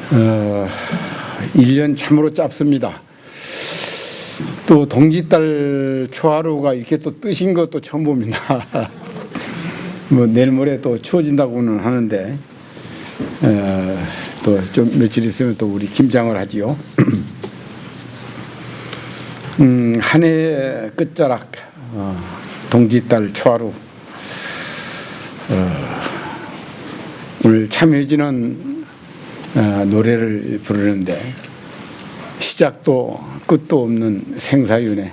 1년 참으로 짧습니다. 또 동짓달 초하루가 이렇게 또 뜨신 것도 처음 봅니다. 뭐 내일 모레 또 추워진다고는 하는데 또 좀 며칠 있으면 또 우리 김장을 하지요. 한 해의 끝자락 동짓달 초하루, 오늘 참여진은 노래를 부르는데 시작도 끝도 없는 생사윤회.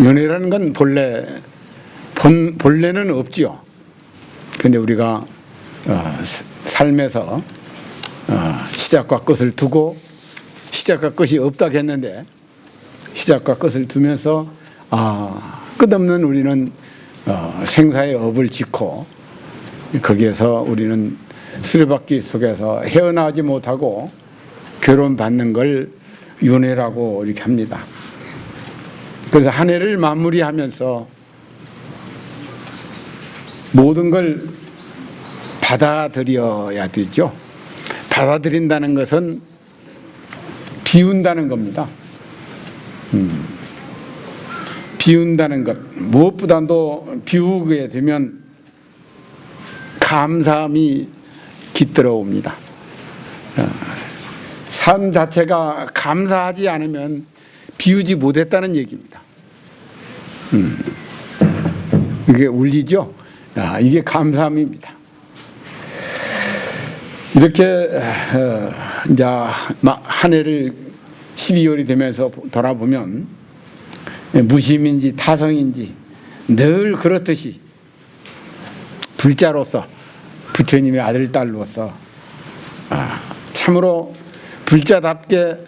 윤회라는 건 본래는 없지요. 근데 우리가 삶에서 시작과 끝을 두고 시작과 끝이 없다고 했는데 시작과 끝을 두면서 끝없는 우리는 생사의 업을 짓고 거기에서 우리는 수레바퀴 속에서 헤어나오지 못하고 괴로움받는 걸 윤회라고 이렇게 합니다. 그래서 한 해를 마무리하면서 모든 걸 받아들여야 되죠. 받아들인다는 것은 비운다는 겁니다. 비운다는 것, 무엇보다도 비우게 되면 감사함이 깃들어 옵니다. 삶 자체가 감사하지 않으면 비우지 못했다는 얘기입니다. 이게 울리죠? 이게 감사함입니다. 이렇게 이제 한 해를 12월이 되면서 돌아보면 무심인지 타성인지 늘 그렇듯이 불자로서 부처님의 아들 딸로서 참으로 불자답게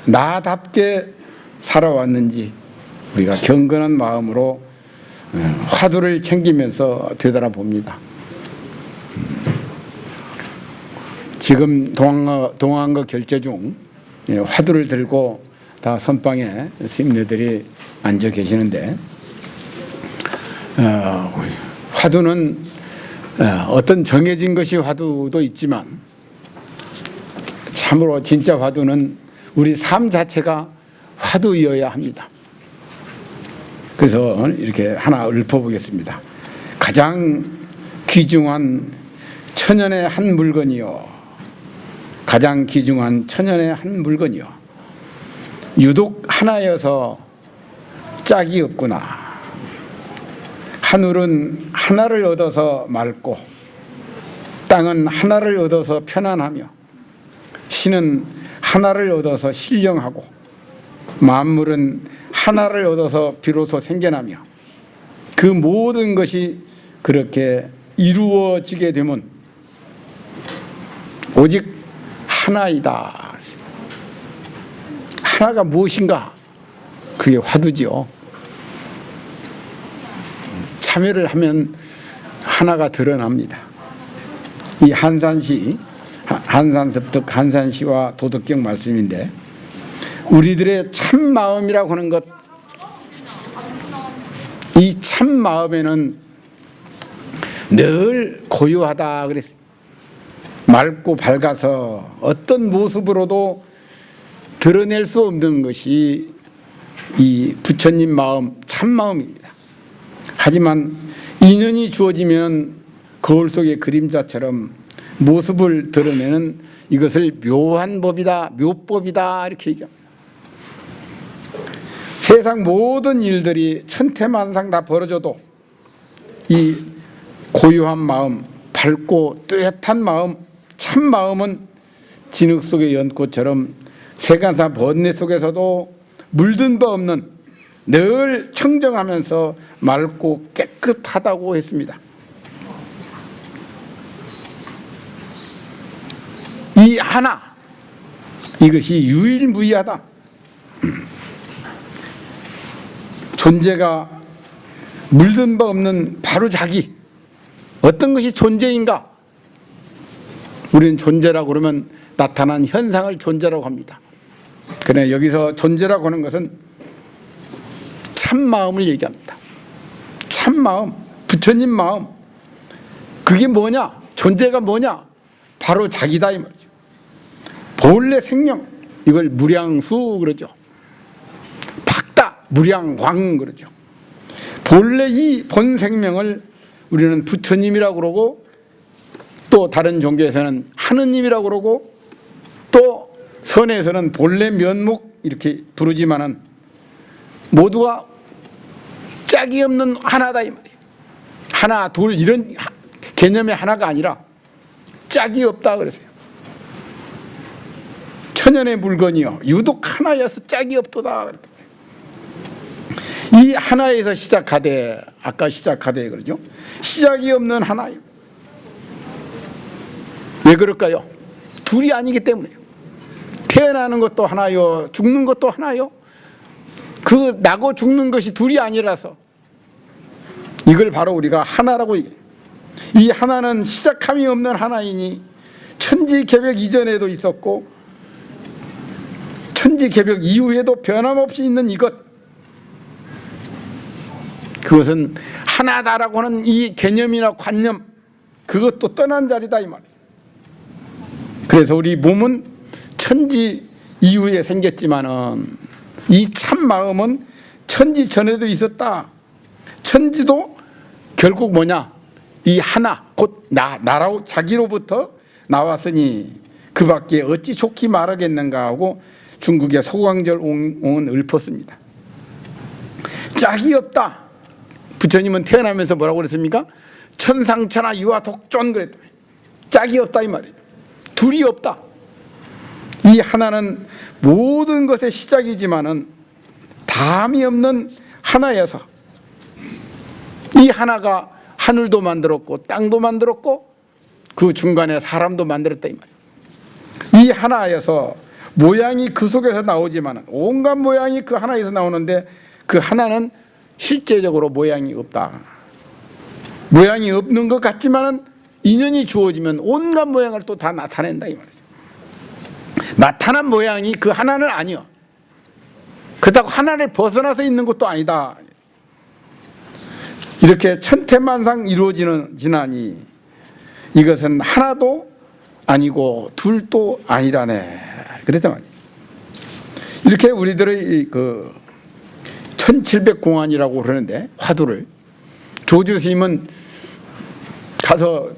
나답게 살아왔는지 우리가 경건한 마음으로 화두를 챙기면서 되돌아봅니다. 지금 동안거 결제 중 화두를 들고 다 선방에 스님네들이 앉아 계시는데 화두는 어떤 정해진 것이 화두도 있지만 참으로 진짜 화두는 우리 삶 자체가 화두이어야 합니다. 그래서 이렇게 하나 읊어보겠습니다. 가장 귀중한 천연의 한 물건이요. 가장 귀중한 천연의 한 물건이요. 유독 하나여서 짝이 없구나. 하늘은 하나를 얻어서 맑고 땅은 하나를 얻어서 편안하며 신은 하나를 얻어서 신령하고 만물은 하나를 얻어서 비로소 생겨나며 그 모든 것이 그렇게 이루어지게 되면 오직 하나이다. 하나가 무엇인가? 그게 화두지요. 참여를 하면 하나가 드러납니다. 이 한산시, 한산습득 한산시와 도덕경 말씀인데 우리들의 참마음이라고 하는 것, 이 참마음에는 늘 고요하다 그랬어요. 맑고 밝아서 어떤 모습으로도 드러낼 수 없는 것이 이 부처님 마음, 참마음입니다. 하지만 인연이 주어지면 거울 속의 그림자처럼 모습을 드러내는 이것을 묘한 법이다, 묘법이다 이렇게 얘기합니다. 세상 모든 일들이 천태만상 다 벌어져도 이 고요한 마음, 밝고 뚜렷한 마음, 참 마음은 진흙 속의 연꽃처럼 세간사 번뇌 속에서도 물든 바 없는 늘 청정하면서 맑고 깨끗하다고 했습니다. 이 하나, 이것이 유일무이하다. 존재가 물든 바 없는 바로 자기. 어떤 것이 존재인가? 우리는 존재라고 그러면 나타난 현상을 존재라고 합니다. 그러나 여기서 존재라고 하는 것은 참마음을 얘기합니다. 참마음, 부처님 마음. 그게 뭐냐? 존재가 뭐냐? 바로 자기다 이 말이죠. 본래 생명, 이걸 무량수 그러죠. 박다, 무량광 그러죠. 본래 이 본 생명을 우리는 부처님이라고 그러고, 또 다른 종교에서는 하느님이라고 그러고, 또 선에서는 본래 면목 이렇게 부르지만은 모두가 짝이 없는 하나다 이 말이에요. 하나, 둘 이런 개념의 하나가 아니라 짝이 없다 그러세요. 천연의 물건이요 유독 하나여서 짝이 없도다. 이 하나에서 시작하되, 아까 시작하되 그러죠. 시작이 없는 하나요. 왜 그럴까요? 둘이 아니기 때문에요. 태어나는 것도 하나요, 죽는 것도 하나요. 그 나고 죽는 것이 둘이 아니라서 이걸 바로 우리가 하나라고 얘기해요. 이 하나는 시작함이 없는 하나이니 천지개벽 이전에도 있었고 천지개벽 이후에도 변함없이 있는 이것, 그것은 하나다라고 하는 이 개념이나 관념, 그것도 떠난 자리다 이 말이에요. 그래서 우리 몸은 천지 이후에 생겼지만은 이 참 마음은 천지 전에도 있었다. 천지도 결국 뭐냐? 이 하나, 곧 나라고 자기로부터 나왔으니 그 밖에 어찌 좋게 말하겠는가 하고 중국의 소광절 옹은 읊었습니다. 짝이 없다. 부처님은 태어나면서 뭐라고 그랬습니까? 천상천하 유아 독존 그랬다. 짝이 없다 이 말이에요. 둘이 없다. 이 하나는 모든 것의 시작이지만은 담이 없는 하나여서 이 하나가 하늘도 만들었고 땅도 만들었고 그 중간에 사람도 만들었다 이 말이에요. 이 하나여서 모양이 그 속에서 나오지만 온갖 모양이 그 하나에서 나오는데 그 하나는 실제적으로 모양이 없다. 모양이 없는 것 같지만은 인연이 주어지면 온갖 모양을 또 다 나타낸다 이 말이죠. 나타난 모양이 그 하나는 아니요. 그렇다고 하나를 벗어나서 있는 것도 아니다. 이렇게 천태만상 이루어지나니 이것은 하나도 아니고 둘도 아니라네. 그랬단 말이에요. 이렇게 우리들의 그 1700공안이라고 그러는데 화두를 조주 스님은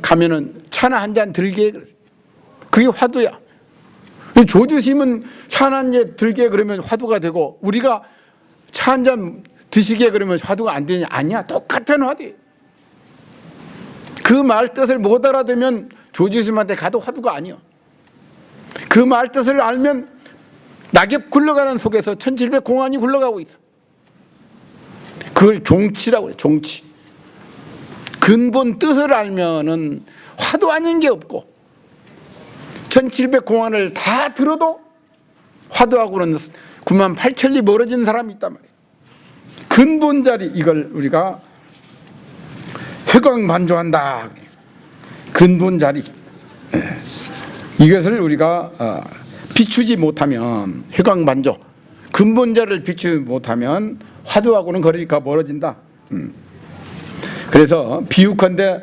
가면은 차나 한 잔 들게 그랬어요. 그게 화두야. 조주 스님은 차 한 잔 들게 그러면 화두가 되고 우리가 차 한 잔 드시게 그러면 화두가 안 되냐? 아니야. 똑같은 화두예요. 그 말 뜻을 못 알아들으면 조주 스님한테 가도 화두가 아니야. 그 말 뜻을 알면 낙엽 굴러가는 속에서 1700공안이 굴러가고 있어. 그걸 종치라고 그래. 종치. 근본 뜻을 알면은 화두 아닌 게 없고 1700공안을 다 들어도 화두하고는 98,000리 멀어진 사람이 있단 말이에요. 근본 자리, 이걸 우리가 회광만조한다. 근본 자리, 이것을 우리가 비추지 못하면 회광만조, 근본 자리를 비추지 못하면 화두하고는 거리가 멀어진다. 그래서 비유컨대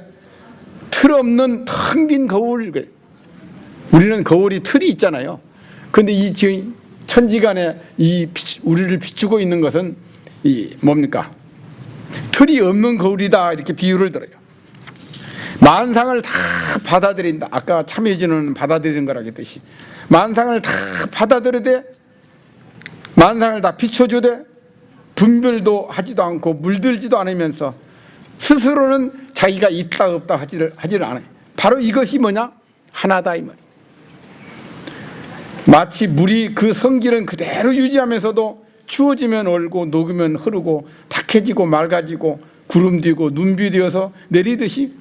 틀 없는 텅 빈 거울, 우리는 거울이 틀이 있잖아요. 그런데 이 천지간에 이 우리를 비추고 있는 것은 이 뭡니까? 틀이 없는 거울이다. 이렇게 비유를 들어요. 만상을 다 받아들인다. 아까 참여진은 받아들이는 거라 했듯이 만상을 다 받아들이되 만상을 다 비춰주되 분별도 하지도 않고 물들지도 않으면서 스스로는 자기가 있다 없다 하지를 않아요. 바로 이것이 뭐냐? 하나다 이 말이에요. 마치 물이 그 성질은 그대로 유지하면서도 추워지면 얼고 녹으면 흐르고 탁해지고 맑아지고 구름 되고 눈비 되어서 내리듯이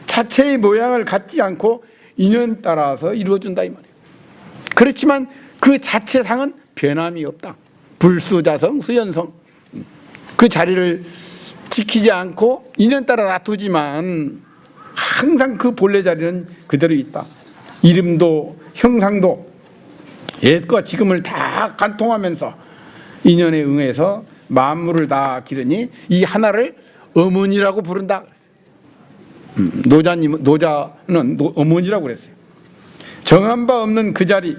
자체의 모양을 갖지 않고 인연 따라서 이루어준다 이 말이에요. 그렇지만 그 자체상은 변함이 없다. 불수자성 수연성, 그 자리를 지키지 않고 인연 따라 놔두지만 항상 그 본래 자리는 그대로 있다. 이름도 형상도 옛과 지금을 다 관통하면서 인연에 응해서 만물을 다 기르니 이 하나를 어머니라고 부른다. 노자는 어머니라고 그랬어요. 정한 바 없는 그 자리,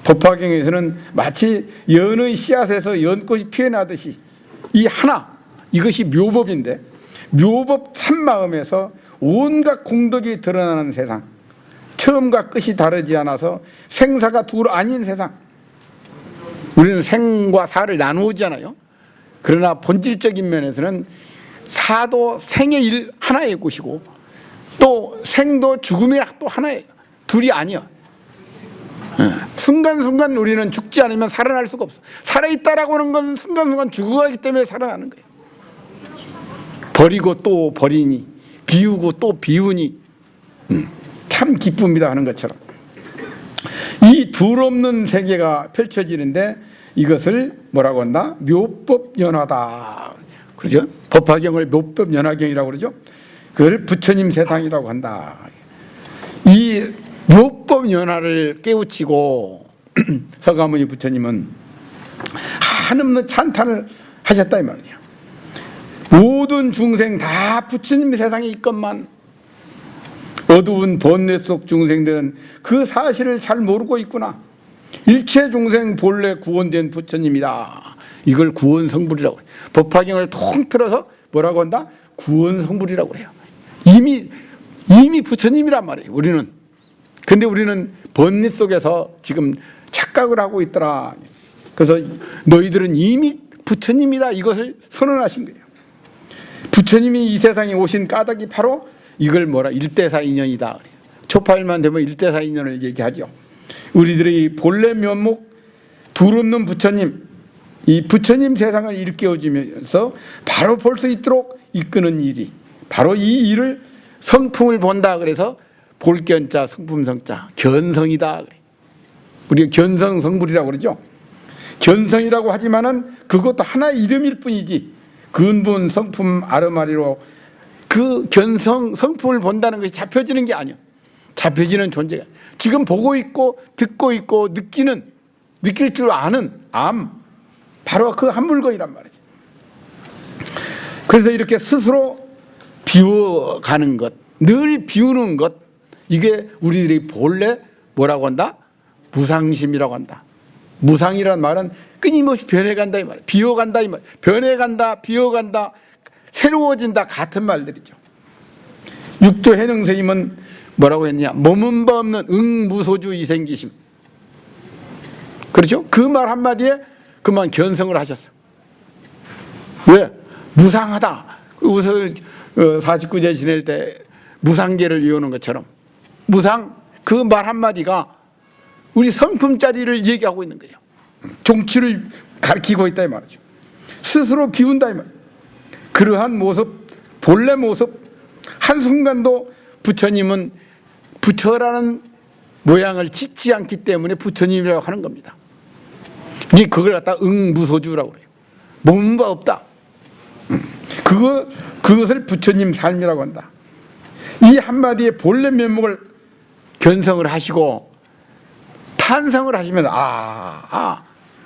법화경에서는 마치 연의 씨앗에서 연꽃이 피어나듯이 이 하나, 이것이 묘법인데 묘법 참마음에서 온갖 공덕이 드러나는 세상, 처음과 끝이 다르지 않아서 생사가 둘 아닌 세상. 우리는 생과 사를 나누잖아요. 그러나 본질적인 면에서는 사도 생의 하나의 곳이고 또 생도 죽음의 또 하나예요. 둘이 아니야. 순간순간 우리는 죽지 않으면 살아날 수가 없어. 살아있다라고 하는 건 순간순간 죽어가기 때문에 살아나는 거예요. 버리고 또 버리니, 비우고 또 비우니, 참 기쁩니다 하는 것처럼 이 둘 없는 세계가 펼쳐지는데 이것을 뭐라고 한다? 묘법연화다. 그죠? 법화경을 묘법연화경이라고 그러죠. 그걸 부처님 세상이라고 한다. 이 묘법연화를 깨우치고 서가모니 부처님은 한없는 찬탄을 하셨다 이 말이에요. 모든 중생 다 부처님 세상에 있건만 어두운 번뇌 속 중생들은 그 사실을 잘 모르고 있구나. 일체 중생 본래 구원된 부처님이다. 이걸 구원성불이라고 해요. 법화경을 통틀어서 뭐라고 한다? 구원성불이라고 해요. 이미 부처님이란 말이에요. 우리는. 근데 우리는 번뇌 속에서 지금 착각을 하고 있더라. 그래서 너희들은 이미 부처님이다. 이것을 선언하신 거예요. 부처님이 이 세상에 오신 까닭이 바로 이걸 뭐라 일대사 인연이다. 초파일만 되면 일대사 인연을 얘기하죠. 우리들의 본래 면목 둘 없는 부처님, 이 부처님 세상을 일깨워주면서 바로 볼 수 있도록 이끄는 일이 바로 이 일을 성품을 본다. 그래서 볼견자 성품성자 견성이다. 우리가 견성성불이라고 그러죠. 견성이라고 하지만은 그것도 하나의 이름일 뿐이지 근본 성품 아르마리로 그 견성 성품을 본다는 것이 잡혀지는 게 아니야. 잡혀지는 존재가 지금 보고 있고 듣고 있고 느낄 줄 아는 바로 그 한 물건이란 말이지. 그래서 이렇게 스스로 비워가는 것, 늘 비우는 것, 이게 우리들이 본래 뭐라고 한다? 무상심이라고 한다. 무상이란 말은 끊임없이 변해간다 이 말이야. 비워간다 이 말. 변해간다, 비워간다, 새로워진다 같은 말들이죠. 육조 해능스님은 뭐라고 했냐? 머문 바 없는 응무소주 이생기심. 그렇죠? 그 말 한마디에 그만 견성을 하셨어. 왜? 무상하다. 우선 49제 지낼 때 무상계를 이루는 것처럼 무상 그 말 한마디가 우리 성품짜리를 얘기하고 있는 거예요. 종치를 가리키고 있다 이 말이죠. 스스로 비운다 이 말. 그러한 모습, 본래 모습 한순간도 부처님은 부처라는 모양을 짓지 않기 때문에 부처님이라고 하는 겁니다. 그걸 갖다 응무소주라고 그래요. 몸은 바 없다. 그것을 부처님 삶이라고 한다. 이 한마디에 본래 면목을 견성을 하시고 탄성을 하시면서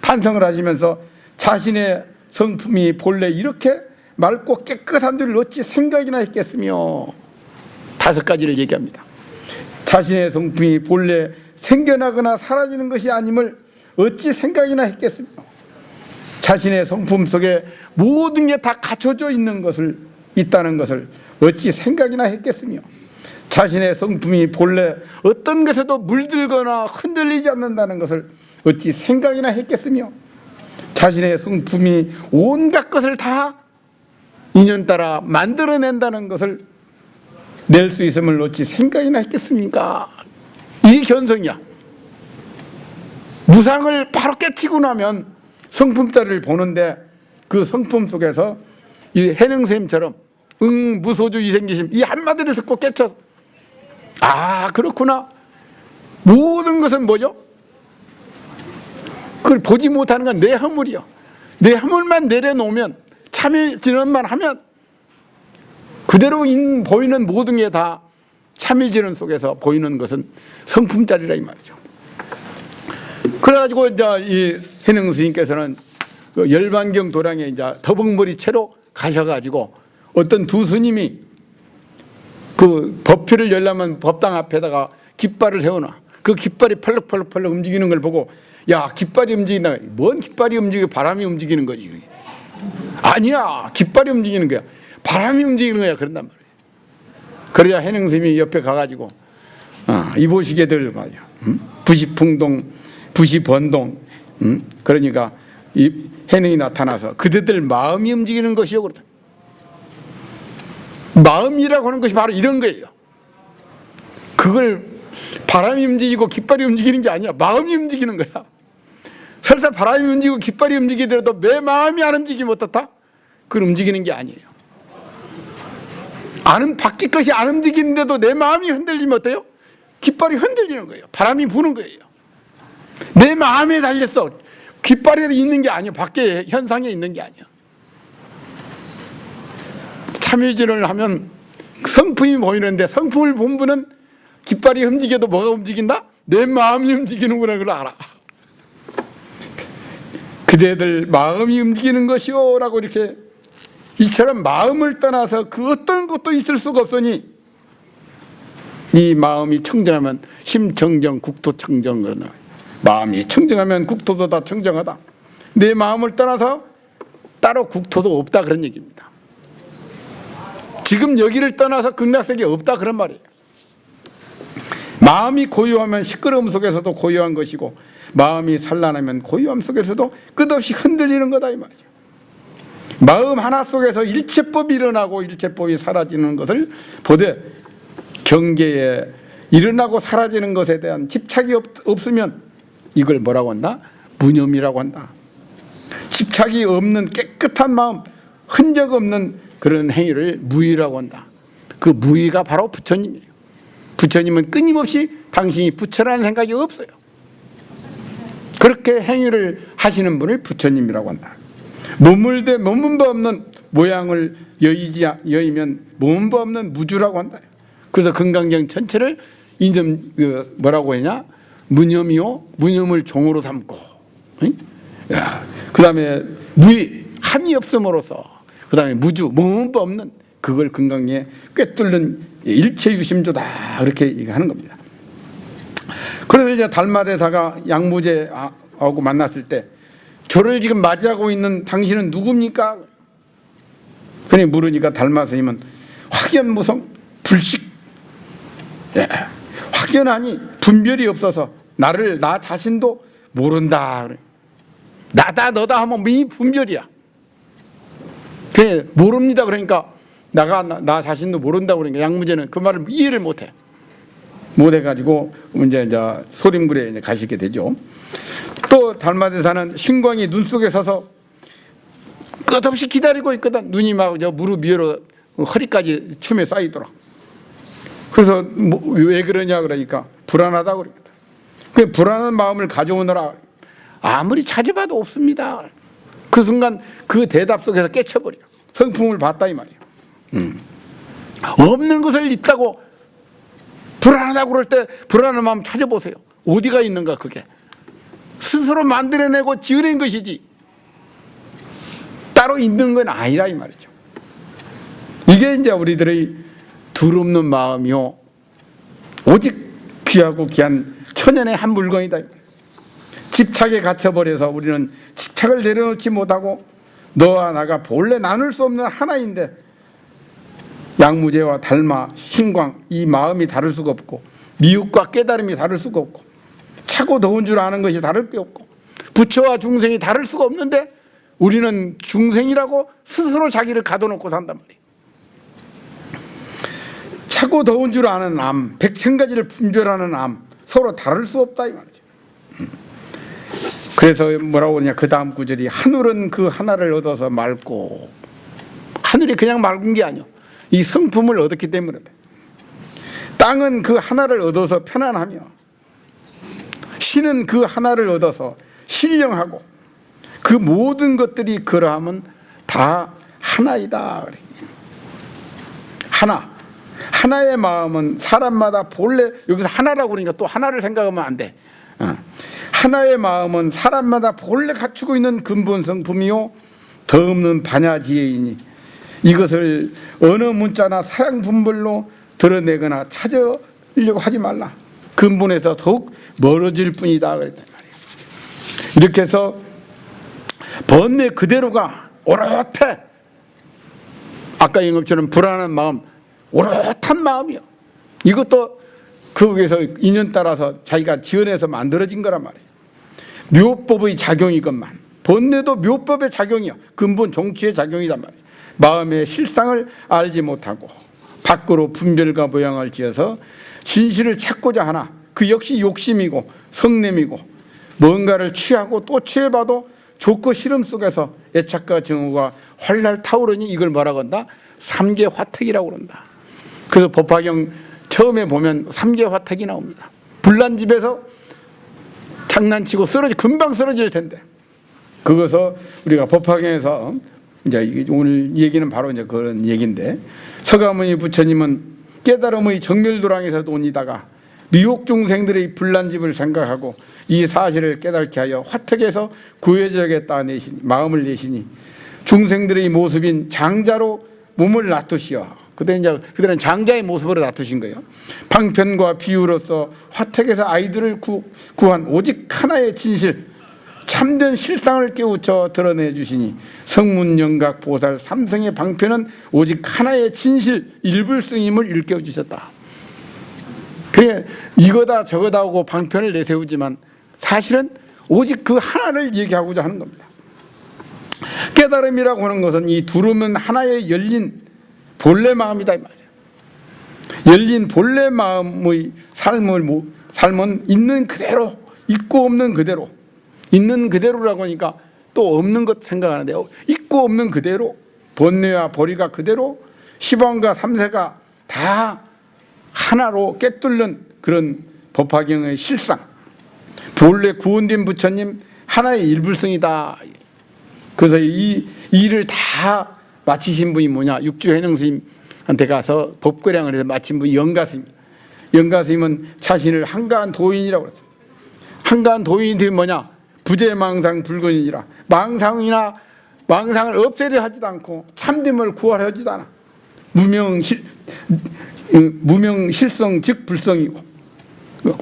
탄성을 하시면서 자신의 성품이 본래 이렇게 맑고 깨끗한 줄 어찌 생각이나 했겠으며 5가지를 얘기합니다. 자신의 성품이 본래 생겨나거나 사라지는 것이 아님을 어찌 생각이나 했겠으며 자신의 성품 속에 모든 게 다 갖춰져 있다는 것을 어찌 생각이나 했겠으며 자신의 성품이 본래 어떤 것에도 물들거나 흔들리지 않는다는 것을 어찌 생각이나 했겠으며 자신의 성품이 온갖 것을 다 인연 따라 만들어낸다는 것을 낼 수 있음을 어찌 생각이나 했겠습니까? 이 견성이야. 무상을 바로 깨치고 나면 성품자리를 보는데 그 성품 속에서 이 해능쌤처럼 무소주 이생기심 이 한마디를 듣고 깨쳐서 그렇구나. 모든 것은 뭐죠? 그걸 보지 못하는 건 내 허물이요. 내 허물만 내려놓으면 참회 진언만 하면 그대로 보이는 모든 게 다 참회 진언 속에서 보이는 것은 성품짜리라 이 말이죠. 그래가지고 이제 이 해능 스님께서는 그 열반경 도량에 이제 더벅머리 채로 가셔가지고 어떤 두 스님이 그 법회를 열려면 법당 앞에다가 깃발을 세워놔. 그 깃발이 펄럭펄럭 움직이는 걸 보고 야, 깃발이 움직인다. 뭔 깃발이 움직여? 바람이 움직이는 거지. 아니야, 깃발이 움직이는 거야. 바람이 움직이는 거야. 그런단 말이야. 그래야 해능스님이 옆에 가가지고 이보시게들 말이야. 부시풍동, 부시번동. 그러니까 이 해능이 나타나서 그대들 마음이 움직이는 것이요. 그러다. 마음이라고 하는 것이 바로 이런 거예요. 그걸 바람이 움직이고 깃발이 움직이는 게 아니야. 마음이 움직이는 거야. 설사 바람이 움직이고 깃발이 움직이더라도 내 마음이 안 움직이면 어떻다? 그걸 움직이는 게 아니에요. 밖에 것이 안 움직이는데도 내 마음이 흔들리면 어때요? 깃발이 흔들리는 거예요. 바람이 부는 거예요. 내 마음에 달렸어. 깃발에 있는 게 아니에요. 밖에 현상에 있는 게 아니에요. 참여진을 하면 성품이 보이는데 성품을 본 분은 깃발이 움직여도 뭐가 움직인다? 내 마음이 움직이는구나. 그걸 알아. 그대들 마음이 움직이는 것이요 라고 이렇게 이처럼 마음을 떠나서 그 어떤 것도 있을 수가 없으니 이 마음이 청정하면 심청정 국토청정 그러나 마음이 청정하면 국토도 다 청정하다. 내 마음을 떠나서 따로 국토도 없다 그런 얘기입니다. 지금 여기를 떠나서 극락세계 없다 그런 말이에요. 마음이 고요하면 시끄러움 속에서도 고요한 것이고 마음이 산란하면 고요함 속에서도 끝없이 흔들리는 거다 이 말이죠. 마음 하나 속에서 일체법이 일어나고 일체법이 사라지는 것을 보되 경계에 일어나고 사라지는 것에 대한 집착이 없으면 이걸 뭐라고 한다? 무념이라고 한다. 집착이 없는 깨끗한 마음, 흔적 없는 그런 행위를 무의라고 한다. 그 무의가 바로 부처님이에요. 부처님은 끊임없이 당신이 부처라는 생각이 없어요. 그렇게 행위를 하시는 분을 부처님이라고 한다. 몸물대 몸문바 없는 모양을 여의면 몸문바 없는 무주라고 한다. 그래서 금강경 전체를 인점 뭐라고 했냐? 무념이요, 무념을 종으로 삼고, 그 다음에 무의 함이 없음으로써, 그 다음에 무주 몸문바 없는 그걸 금강경에 꿰뚫는 일체유심조다 그렇게 하는 겁니다. 그래서 이제 달마대사가 양무제하고 만났을 때 저를 지금 맞이하고 있는 당신은 누굽니까? 그니 물으니까 달마스님은 확연무성 불식, 확연하니 분별이 없어서 나 자신도 모른다. 나다 너다 하면 이 분별이야. 그래 모릅니다. 그러니까 나 자신도 모른다 그러니까 양무제는 그 말을 이해를 못해. 못해가지고 이제 소림굴에 이제 가시게 되죠. 또 달마대사는 신광이 눈 속에 서서 끝없이 기다리고 있거든. 눈이 막 무릎 위로 허리까지 춤에 쌓이더라. 그래서 왜 그러냐 그러니까 불안하다 그러거든. 그 불안한 마음을 가져오느라 아무리 찾아봐도 없습니다. 그 순간 그 대답 속에서 깨쳐버려. 성품을 봤다 이 말이야. 없는 것을 있다고 불안하다고 그럴 때 불안한 마음 찾아보세요. 어디가 있는가 그게. 스스로 만들어내고 지어낸 것이지 따로 있는 건 아니라 이 말이죠. 이게 이제 우리들의 두렵는 마음이요 오직 귀하고 귀한 천연의 한 물건이다. 집착에 갇혀버려서 우리는 집착을 내려놓지 못하고 너와 나가 본래 나눌 수 없는 하나인데 양무제와 달마, 신광 이 마음이 다를 수가 없고 미혹과 깨달음이 다를 수가 없고 차고 더운 줄 아는 것이 다를 게 없고 부처와 중생이 다를 수가 없는데 우리는 중생이라고 스스로 자기를 가둬놓고 산단 말이에요. 차고 더운 줄 아는 암, 백천가지를 분별하는 암 서로 다를 수 없다 이 말이죠. 그래서 뭐라고 그러냐 그 다음 구절이 하늘은 그 하나를 얻어서 맑고 하늘이 그냥 맑은 게 아니요 이 성품을 얻었기 때문에 땅은 그 하나를 얻어서 편안하며 신은 그 하나를 얻어서 신령하고 그 모든 것들이 그러하면 다 하나이다. 하나의 마음은 사람마다 본래 여기서 하나라고 그러니까 또 하나를 생각하면 안 돼. 하나의 마음은 사람마다 본래 갖추고 있는 근본 성품이요 더 없는 반야지혜이니 이것을 어느 문자나 사양 분별로 드러내거나 찾으려고 하지 말라. 근본에서 더욱 멀어질 뿐이다 그랬단 말이에요. 이렇게 해서 번뇌 그대로가 오롯해. 아까 얘기한 것처럼 불안한 마음, 오롯한 마음이요. 이것도 거기에서 인연 따라서 자기가 지어내서 만들어진 거란 말이에요. 묘법의 작용이건만. 번뇌도 묘법의 작용이요. 근본 정취의 작용이란 말이에요. 마음의 실상을 알지 못하고 밖으로 분별과 모양을 지어서 진실을 찾고자 하나 그 역시 욕심이고 성냄이고 뭔가를 취하고 또 취해봐도 좋고 싫음 속에서 애착과 증오가 활랄 타오르니 이걸 뭐라고 한다? 삼계 화택이라고 그런다. 그래서 법화경 처음에 보면 삼계 화택이 나옵니다. 불난 집에서 장난치고 금방 쓰러질 텐데 그것을 우리가 법화경에서 이제 오늘 얘기는 바로 이제 그런 얘기인데 서가모니 부처님은 깨달음의 정멸도랑에서 오니다가 미혹 중생들의 불난집을 생각하고 이 사실을 깨닫게 하여 화택에서 구해져야겠다 마음을 내시니 중생들의 모습인 장자로 몸을 놔두시어 그때는 장자의 모습으로 놔두신 거예요. 방편과 비유로서 화택에서 아이들을 구한 오직 하나의 진실 참된 실상을 깨우쳐 드러내 주시니 성문영각 보살 삼성의 방편은 오직 하나의 진실 일불승임을 일깨워 주셨다. 그래 이거다 저거다 하고 방편을 내세우지만 사실은 오직 그 하나를 얘기하고자 하는 겁니다. 깨달음이라고 하는 것은 이 두루면 하나의 열린 본래 마음이다 이 말이에요. 열린 본래 마음의 삶은 있는 그대로 있고 없는 그대로 있는 그대로라고 하니까 또 없는 것 생각하는데 있고 없는 그대로 번뇌와 벌이가 그대로 시방과 삼세가 다 하나로 깨뚫는 그런 법화경의 실상 본래 구원된 부처님 하나의 일불성이다. 그래서 이 일을 다 마치신 분이 뭐냐 육주해능스님한테 가서 법궤량을 해서 마친 분이 영가스님입니다. 영가스님은 자신을 한가한 도인이라고 그랬어요. 한가한 도인이 뭐냐 부재망상 불근이니라 망상을 없애려 하지도 않고 참됨을 구하려 하지도 않아. 무명실성 즉 불성이고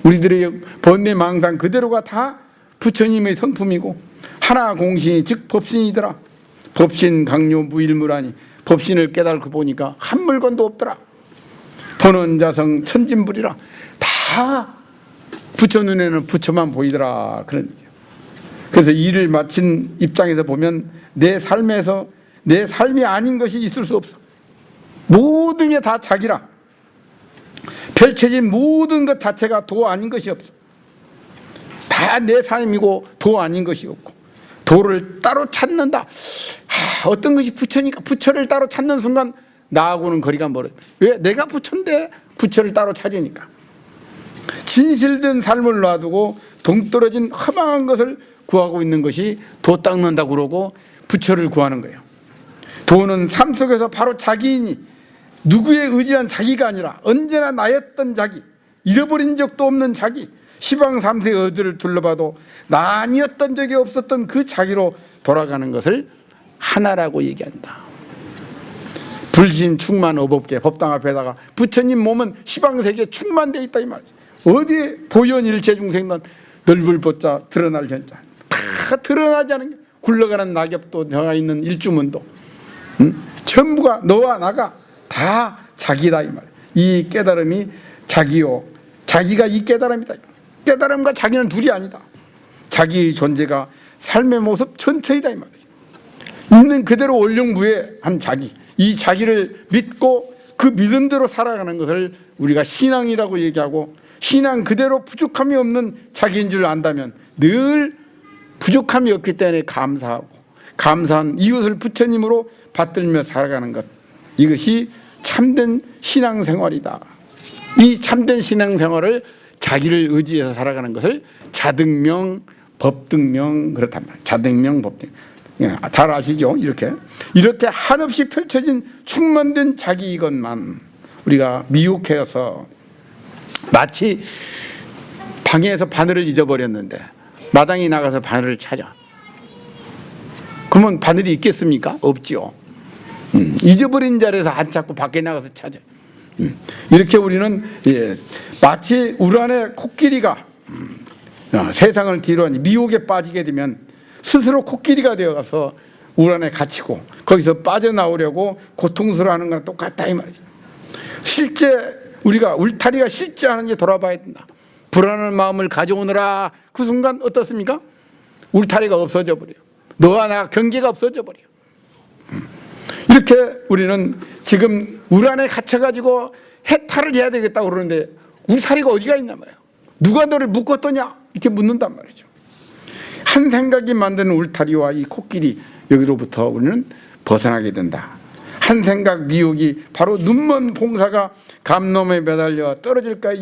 우리들의 번뇌 망상 그대로가 다 부처님의 성품이고 하나 공신이 즉 법신이더라. 법신 강요 무일무라니 법신을 깨달고 보니까 한 물건도 없더라. 보는 자성 천진불이라 다 부처 눈에는 부처만 보이더라. 그런 얘기예요. 그래서 일을 마친 입장에서 보면 내 삶이 아닌 것이 있을 수 없어. 모든 게 다 자기라. 펼쳐진 모든 것 자체가 도 아닌 것이 없어. 다 내 삶이고 도 아닌 것이 없고 도를 따로 찾는다. 어떤 것이 부처니까 부처를 따로 찾는 순간 나하고는 거리가 멀어요. 왜? 내가 부처인데 부처를 따로 찾으니까. 진실된 삶을 놔두고 동떨어진 허망한 것을 구하고 있는 것이 도 닦는다고 그러고 부처를 구하는 거예요. 도는 삶 속에서 바로 자기이니 누구에 의지한 자기가 아니라 언제나 나였던 자기, 잃어버린 적도 없는 자기, 시방 삼세 어디를 둘러봐도 나 아니었던 적이 없었던 그 자기로 돌아가는 것을 하나라고 얘기한다. 불신 충만 어법계 법당 앞에다가 부처님 몸은 시방세계에 충만되어 있다 이 말이지. 어디에 보현일체 중생은 널불보자 드러날 현자 다 드러나지 않은 게 굴러가는 낙엽도 저가 있는 일주문도 전부가 너와 나가 다 자기다 이 말이야. 이 깨달음이 자기요 자기가 이 깨달음이다. 깨달음과 자기는 둘이 아니다. 자기의 존재가 삶의 모습 전체이다 이 말이야. 있는 그대로 원령무예한 자기 이 자기를 믿고 그 믿음대로 살아가는 것을 우리가 신앙이라고 얘기하고 신앙 그대로 부족함이 없는 자기인 줄 안다면 늘 부족함이 없기 때문에 감사하고 감사한 이웃을 부처님으로 받들며 살아가는 것 이것이 참된 신앙생활이다. 이 참된 신앙생활을 자기를 의지해서 살아가는 것을 자등명 법등명 그렇단 말이에요. 자등명 법등 잘 아시죠? 이렇게 한없이 펼쳐진 충만된 자기 이것만 우리가 미혹해서 마치 방에서 바늘을 잊어버렸는데 마당에 나가서 바늘을 찾아. 그러면 바늘이 있겠습니까? 없지요. 잊어버린 자리에서 안 찾고 밖에 나가서 찾아. 이렇게 우리는 마치 울 안에 코끼리가 세상을 뒤로하니 미혹에 빠지게 되면 스스로 코끼리가 되어가서 울 안에 갇히고 거기서 빠져나오려고 고통스러워하는 거랑 똑같다 이 말이죠. 실제 우리가 울타리가 실제 하는지 돌아봐야 된다. 불안한 마음을 가져오느라 그 순간 어떻습니까? 울타리가 없어져 버려요. 너와 나 경계가 없어져 버려요. 이렇게 우리는 지금 울 안에 갇혀가지고 해탈을 해야 되겠다고 그러는데 울타리가 어디가 있단 말이에요. 누가 너를 묶었더냐 이렇게 묻는단 말이죠. 한 생각이 만드는 울타리와 이 코끼리 여기로부터 우리는 벗어나게 된다. 한 생각 미혹이 바로 눈먼 봉사가 감놈에 매달려 떨어질까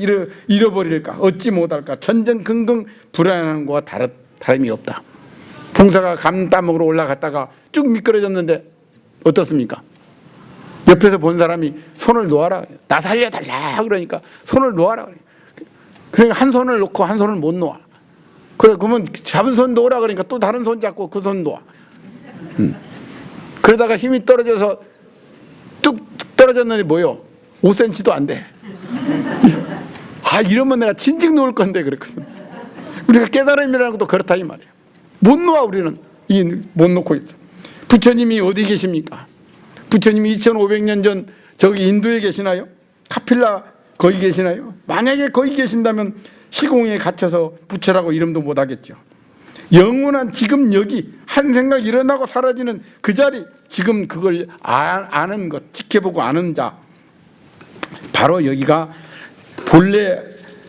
잃어버릴까 얻지 못할까 전전긍긍 불안한 것과 다름이 없다. 봉사가 감 따먹으러 올라갔다가 쭉 미끄러졌는데 어떻습니까? 옆에서 본 사람이 손을 놓아라. 나 살려달라 그러니까 손을 놓아라. 그러니까 한 손을 놓고 한 손을 못 놓아. 그러면 잡은 손 놓으라 그러니까 또 다른 손 잡고 그 손 놓아. 그러다가 힘이 떨어져서 뚝 떨어졌는데 뭐요? 5cm도 안 돼. 이러면 내가 진즉 놓을 건데 그랬거든. 우리가 깨달음이라는 것도 그렇다 이 말이에요. 못 놓아 우리는 못 놓고 있어. 부처님이 어디 계십니까? 부처님이 2500년 전 저기 인도에 계시나요? 카필라 거기 계시나요? 만약에 거기 계신다면 시공에 갇혀서 부처라고 이름도 못 하겠죠. 영원한 지금 여기 한 생각 일어나고 사라지는 그 자리 지금 그걸 아는 것 지켜보고 아는 자 바로 여기가 본래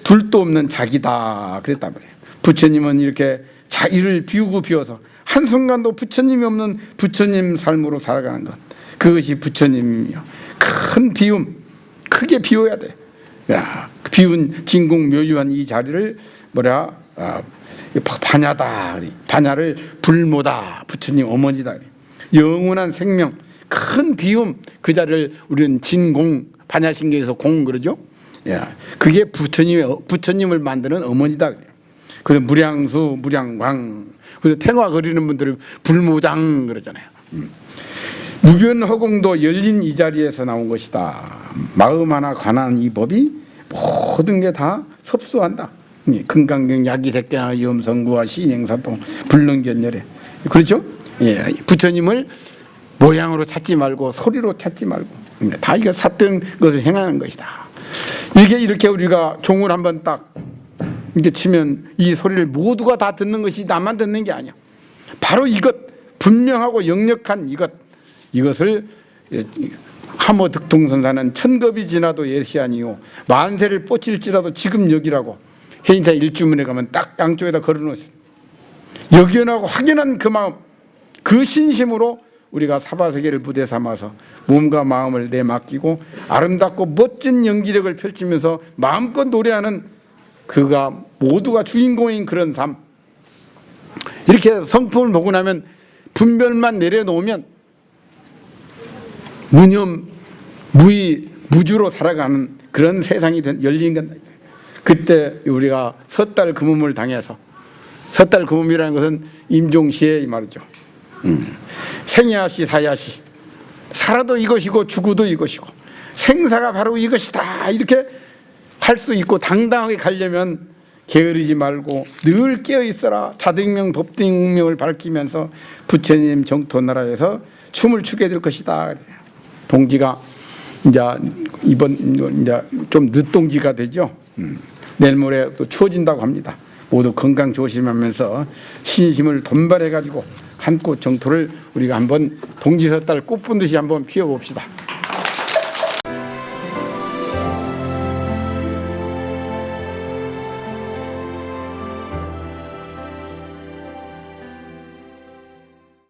둘도 없는 자기다 그랬단 말이에요. 부처님은 이렇게 자기를 비우고 비워서 한순간도 부처님이 없는 부처님 삶으로 살아가는 것 그것이 부처님이요. 큰 비움 크게 비워야 돼. 비운 진공 묘유한 이 자리를 반야다. 반야를 불모다. 부처님 어머니다. 영원한 생명 큰 비움 그 자리를 우리는 진공 반야신경에서 공 그러죠. 그게 부처님을 만드는 어머니다. 그래서 무량수 무량광 그래서 태화 그리는 분들은 불모장 그러잖아요. 무변허공도 열린 이 자리에서 나온 것이다. 마음 하나 관한 이 법이 모든 게 다 섭수한다. 금강경 야기색대나 염성구와 신행사동 불능견열에 그렇죠? 부처님을 모양으로 찾지 말고 소리로 찾지 말고 다 이거 샀던 것을 행하는 것이다. 이게 이렇게 우리가 종을 한번 딱 이렇게 치면 이 소리를 모두가 다 듣는 것이 나만 듣는 게 아니야. 바로 이것 분명하고 역력한 이것을 하모 득동선사는 천겁이 지나도 예시아니요 만세를 뻗칠지라도 지금 여기라고 해인사 일주문에 가면 딱 양쪽에다 걸어놓으셨어요. 역연하고 확연한 그 마음 그 신심으로 우리가 사바세계를 부대 삼아서 몸과 마음을 내맡기고 아름답고 멋진 연기력을 펼치면서 마음껏 노래하는 그가 모두가 주인공인 그런 삶 이렇게 성품을 보고 나면 분별만 내려놓으면 무념 무의 무주로 살아가는 그런 세상이 열린 건다. 그때 우리가 섣달 금음을 당해서 섣달 금음이라는 것은 임종시에 이 말이죠. 생야시 사야시 살아도 이것이고 죽어도 이것이고 생사가 바로 이것이다 이렇게 할 수 있고 당당하게 가려면 게으르지 말고 늘 깨어 있어라. 자등명 법등명을 밝히면서 부처님 정토 나라에서 춤을 추게 될 것이다. 동지가 이제 좀 늦동지가 되죠. 내일 모레 또 추워진다고 합니다. 모두 건강 조심하면서 신심을 돈발해 가지고 한 꽃 정토를 우리가 한번 동지섣달 꽃 분 듯이 한번 피워봅시다.